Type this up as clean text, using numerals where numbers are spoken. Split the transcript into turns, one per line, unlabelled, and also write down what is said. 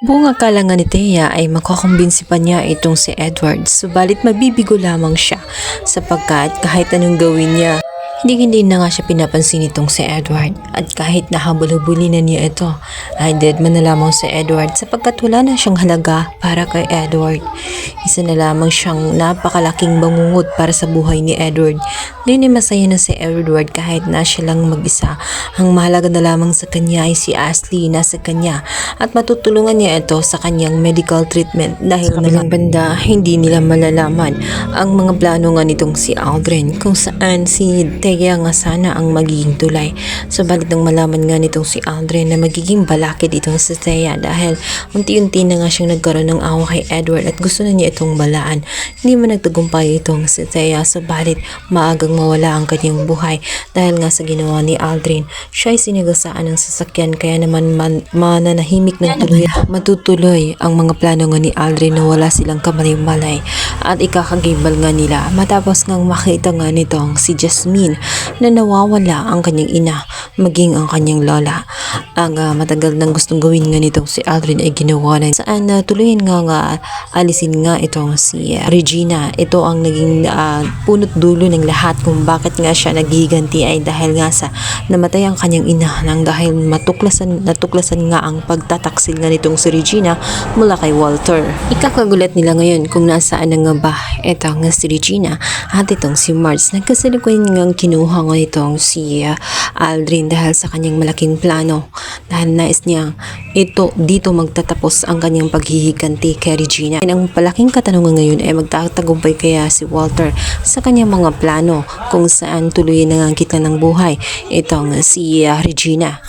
Buong akala nga ni Thea ay makakumbinsi pa niya itong si Edward, subalit mabibigo lamang siya sapagkat kahit anong gawin niya, hindi na nga siya pinapansin itong si Edward, at kahit nahabol-habulin na niya ito ay dead man na lamang si Edward sapagkat wala na siyang halaga para kay Edward. Isa na lamang siyang napakalaking bangungot para sa buhay ni Edward. Ngayon ay masaya na si Edward kahit na siya lang mag-isa. Ang mahalaga na lamang sa kanya ay si Ashley nasa kanya at matutulungan niya ito sa kanyang medical treatment dahil sa kabilang banda hindi nila malalaman ang mga plano nga nitong si Aldrin kung saan si Thea nga sana ang magiging tulay. Subalit nang malaman nga nitong si Aldrin na magiging balakid itong si Thea dahil unti-unti na nga siyang nagkaroon ng awa kay Edward at gusto na niya itong balaan. Hindi man nagtagumpay itong si Thea, subalit maagang mawala ang kanyang buhay dahil nga sa ginawa ni Aldrin. Siya ay sinagasaan ng sasakyan kaya naman mananahimik ng matutuloy ang mga plano nga ni Aldrin na wala silang kamalay-malay at ikakagibal nga nila matapos ngang makita nga nitong si Jasmine na nawawala ang kanyang ina maging ang kanyang lola. Ang matagal nang gustong gawin nga nitong si Aldrin ay ginawa na saan tuluyan nga alisin nga itong si Regina. Ito ang naging punot dulo ng lahat kung bakit nga siya naghiganti ay dahil nga sa namatay ang kanyang ina nang dahil natuklasan nga ang pagtataksil nga nitong si Regina mula kay Walter. Ikakagulat nila ngayon kung nasaan na nga ba itong si Regina at itong si Marge. Nagkasalukuyan nga kinuha nga itong si Aldrin dahil sa kanyang malaking plano dahil nais niya dito magtatapos ang kanyang paghihiganti kay Regina. Ang palaking katanungan ngayon ay magtatagumpay kaya si Walter sa kanyang mga plano kung saan tuloy na nga ang kita ng buhay itong si Regina.